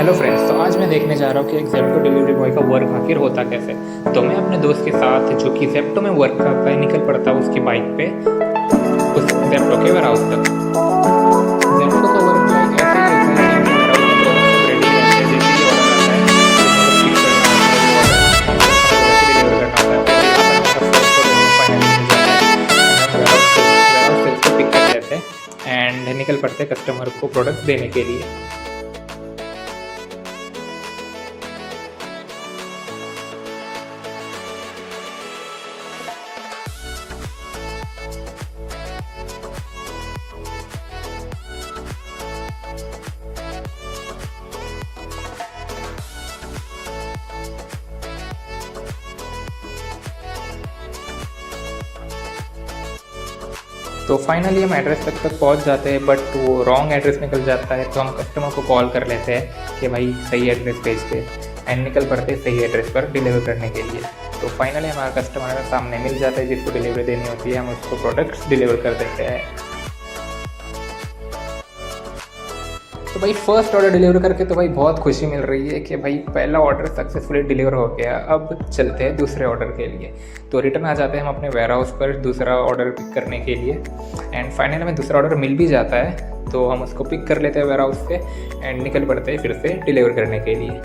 Hello friends, तो आज मैं देखने जा रहा हूँ कि एक ज़ेप्टो डिलीवरी बॉय का वर्क आखिर होता कैसे। तो मैं अपने दोस्त के साथ जो कि ज़ेप्टो में वर्क करता है निकल पड़ता उसकी बाइक पे उस ज़ेप्टो के वेयरहाउस तक। ज़ेप्टो का वर्क लाइक ऐसे ही होता है कि वेयरहाउस में प्रोडक्ट सब रेडी रहते हैं। जैसे ही ऑर्डर आता है तो हमें बस पिक करना होता है वो ऑर्डर एंड कस्टमर को जाके डिलीवर करना होता है। तो यहाँ पर हमारा फर्स्ट ऑर्डर हमें फाइनली मिल जाता है एंड हम वेयरहाउस से उसको पिक कर लेते हैं एंड निकल पड़ते हैं कस्टमर को प्रोडक्ट देने के लिए। तो फाइनली हम एड्रेस तक पहुंच जाते हैं, बट वो रॉन्ग एड्रेस निकल जाता है। तो हम कस्टमर को कॉल कर लेते हैं कि भाई सही एड्रेस भेज दे एंड निकल पड़ते हैं सही एड्रेस पर डिलीवर करने के लिए। तो फाइनली हमारा कस्टमर सामने मिल जाता है जिसको डिलीवरी देनी होती है, हम उसको प्रोडक्ट्स डिलीवर कर देते हैं। तो भाई फर्स्ट ऑर्डर डिलीवर करके तो भाई बहुत खुशी मिल रही है कि भाई पहला ऑर्डर सक्सेसफुली डिलीवर हो गया। अब चलते हैं दूसरे ऑर्डर के लिए। तो रिटर्न आ जाते हैं हम अपने वेयरहाउस पर दूसरा ऑर्डर पिक करने के लिए एंड फाइनली हमें दूसरा ऑर्डर मिल भी जाता है। तो हम उसको पिक कर लेते हैं वेयरहाउस से एंड निकल पड़ते हैं फिर से डिलीवर करने के लिए।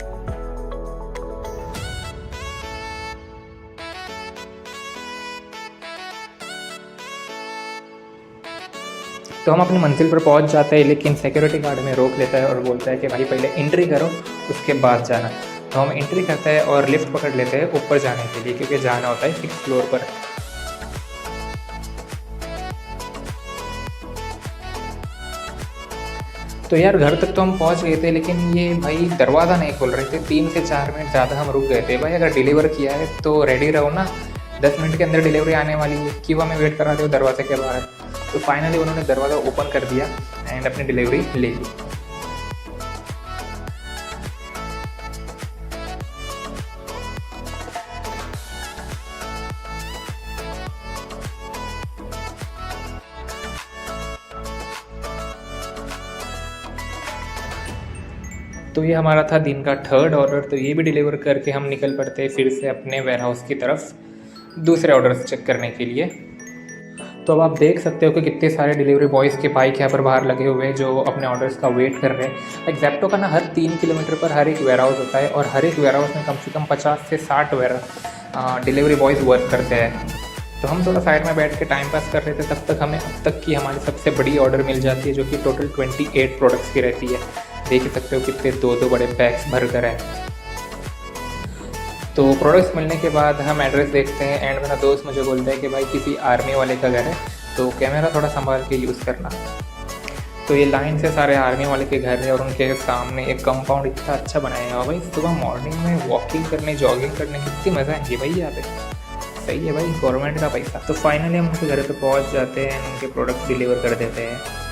तो हम अपनी मंजिल पर पहुंच जाते हैं, लेकिन सिक्योरिटी गार्ड हमें रोक लेता है और बोलता है कि भाई पहले एंट्री करो उसके बाद जाना। तो हम एंट्री करते हैं और लिफ्ट पकड़ लेते हैं ऊपर जाने के लिए, क्योंकि जाना होता है 6th फ्लोर पर। तो यार घर तक तो हम पहुंच गए थे, लेकिन ये भाई दरवाज़ा नहीं खोल रहे थे। 3 से 4 मिनट ज़्यादा हम रुक गए थे। भाई अगर डिलीवर किया है तो रेडी रहो ना, 10 मिनट के अंदर डिलीवरी आने वाली है, क्यों हमें वेट करा रहे हो दरवाजे के बाहर। तो फाइनली उन्होंने दरवाज़ा ओपन कर दिया एंड अपनी डिलीवरी ले ली। तो ये हमारा था दिन का 3rd ऑर्डर। तो ये भी डिलीवर करके हम निकल पड़ते हैं फिर से अपने वेयरहाउस की तरफ दूसरे ऑर्डर्स चेक करने के लिए। तो अब आप देख सकते हो कि कितने सारे डिलीवरी बॉयज़ के बाइक यहाँ पर बाहर लगे हुए हैं जो अपने ऑर्डर्स का वेट कर रहे हैं। लाइक ज़ेप्टो का ना हर 3 किलोमीटर पर हर एक वेयरहाउस होता है और हर एक वेयरहाउस में कम से कम 50 से 60 डिलीवरी बॉयज़ वर्क करते हैं। तो हम थोड़ा साइड में बैठ के टाइम पास कर रहे थे, तब तक हमें अब तक की हमारी सबसे बड़ी ऑर्डर मिल जाती है, जो कि टोटल 28 प्रोडक्ट्स की रहती है। देख ही सकते हो कितने दो बड़े बैग्स भर कर है। तो प्रोडक्ट्स मिलने के बाद हम एड्रेस देखते हैं एंड मेरा दोस्त मुझे बोलता है कि भाई किसी आर्मी वाले का घर है, तो कैमरा थोड़ा संभाल के यूज़ करना। तो ये लाइन से सारे आर्मी वाले के घर है और उनके सामने एक कंपाउंड इतना अच्छा बनाया है। भाई सुबह मॉर्निंग में वॉकिंग करने जॉगिंग करने की कितनी मज़ा आएगी भाई यहाँ पे। सही है भाई, गवर्नमेंट का पैसा। तो फाइनली हम उनके घर पे पहुँच जाते हैं, उनके प्रोडक्ट डिलीवर कर देते हैं।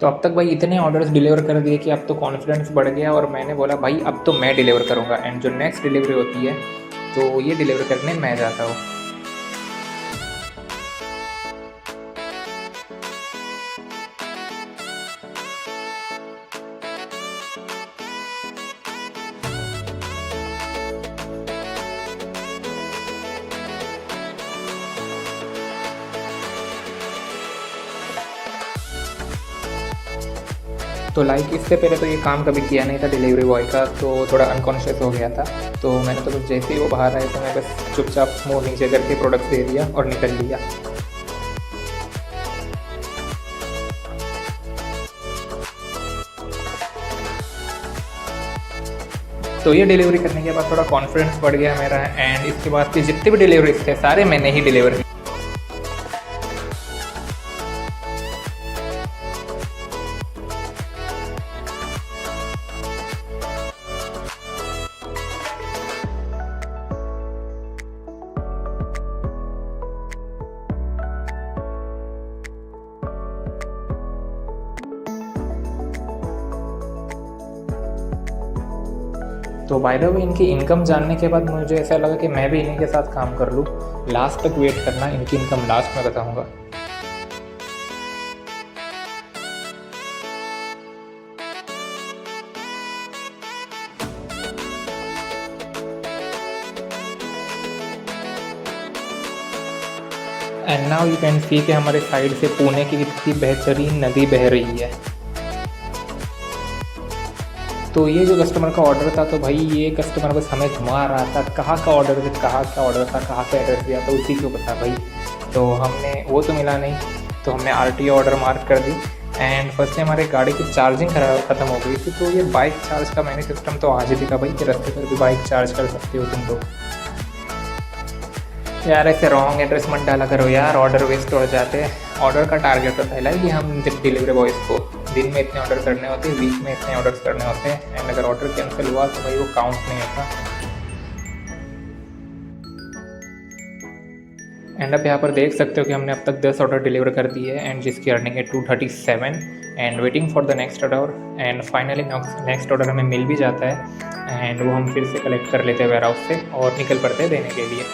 तो अब तक भाई इतने ऑर्डर्स डिलीवर कर दिए कि अब तो कॉन्फिडेंस बढ़ गया और मैंने बोला भाई अब तो मैं डिलीवर करूँगा एंड जो नेक्स्ट डिलीवरी होती है तो ये डिलीवर करने मैं जाता हूँ। तो लाइक इससे पहले तो ये काम कभी किया नहीं था डिलीवरी बॉय का, तो थोड़ा अनकॉन्शियस हो गया था। तो मैंने तो बस जैसे ही वो बाहर आए तो मैं बस चुपचाप मुँह नीचे करके प्रोडक्ट दे दिया और निकल लिया। तो ये डिलीवरी करने के बाद थोड़ा कॉन्फिडेंस बढ़ गया मेरा एंड इसके बाद के जितने भी डिलीवरीज थे सारे मैंने ही डिलीवर किए। तो बाय द वे इनकी इनकम जानने के बाद मुझे ऐसा लगा कि मैं भी इन्हीं के साथ काम कर लूँ। लास्ट तक वेट करना, इनकी इनकम लास्ट में बताऊँगा। And now you can see कि हमारे साइड से पुणे की कितनी बेहतरीन नदी बह रही है। तो ये जो कस्टमर का ऑर्डर था, तो भाई ये कस्टमर बस हमें घुमा रहा था, कहाँ का ऑर्डर था, कहाँ का ऑर्डर था, कहाँ का एड्रेस दिया था, उसी को पता भाई। तो हमने वो तो मिला नहीं, तो हमने RTO ऑर्डर मार्क कर दी। एंड फर्स्ट टाइम हमारी गाड़ी की चार्जिंग ख़त्म हो गई थी। तो ये बाइक चार्ज का मैंने सिस्टम तो आज ही दिखा भाई कि रास्ते पर भी बाइक चार्ज कर सकते हो तुम लोग। यार ऐसे रॉन्ग एड्रेस मत डाला करो यार, ऑर्डर वेस्ट हो जाते हैं। ऑर्डर का टारगेट तो पहला है कि हम डिलीवरी बॉयज़ को दिन में इतने ऑर्डर करने होते हैं, वीक में इतने ऑर्डर्स करने होते हैं। एंड अगर ऑर्डर कैंसिल हुआ तो भाई वो काउंट नहीं होता। एंड अब यहाँ पर देख सकते हो कि हमने अब तक 10 ऑर्डर डिलीवर कर दिए हैं, एंड जिसकी अर्निंग है 237 and waiting for the next order. And finally next order हमें मिल भी जाता है, एंड वो हम फिर से कलेक्ट कर लेते हैं वेयर हाउस से और निकल पड़ते हैं देने के लिए।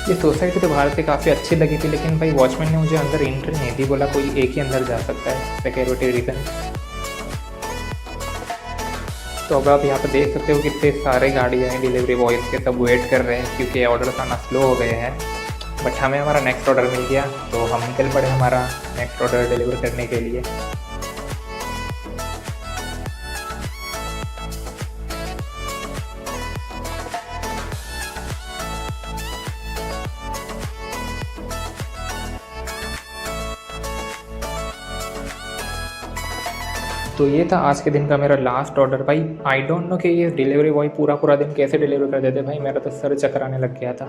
ये सोसाइटी तो बाहर से काफ़ी अच्छी लगी थी, लेकिन भाई वॉचमैन ने मुझे अंदर एंट्री नहीं दी, बोला कोई एक ही अंदर जा सकता है, सिक्योरिटी रीजन। तो अब आप यहाँ पर देख सकते हो कितने सारे गाड़ियाँ हैं डिलीवरी बॉयज़ के, सब वेट कर रहे हैं क्योंकि ऑर्डर आना स्लो हो गए हैं। बट हमें हमारा नेक्स्ट ऑर्डर मिल गया, तो हम निकल पड़े हमारा नेक्स्ट ऑर्डर डिलीवर करने के लिए। तो ये था आज के दिन का मेरा लास्ट ऑर्डर। भाई आई डोंट नो कि ये डिलीवरी बॉय पूरा दिन कैसे डिलीवर कर देते भाई, मेरा तो सर चकराने लग गया था।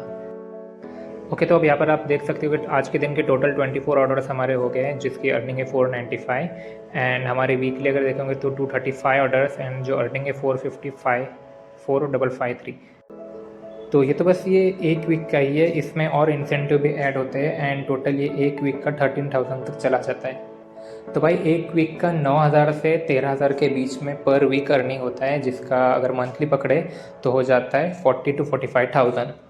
ओके, तो अब यहाँ पर आप देख सकते हो कि आज के दिन के टोटल 24 ऑर्डर्स हमारे हो गए हैं, जिसकी अर्निंग है 495। एंड हमारे वीकली अगर देखेंगे तो 235 ऑर्डर्स, एंड जो अर्निंग है 455 4553। तो ये तो बस ये एक वीक का ही है, इसमें और इंसेंटिव भी ऐड होते हैं, एंड टोटल ये एक वीक का 13,000 तक चला जाता है। तो भाई एक वीक का 9,000 से 13,000 के बीच में पर वीक अर्निंग होता है, जिसका अगर मंथली पकड़े तो हो जाता है 40 to 45,000।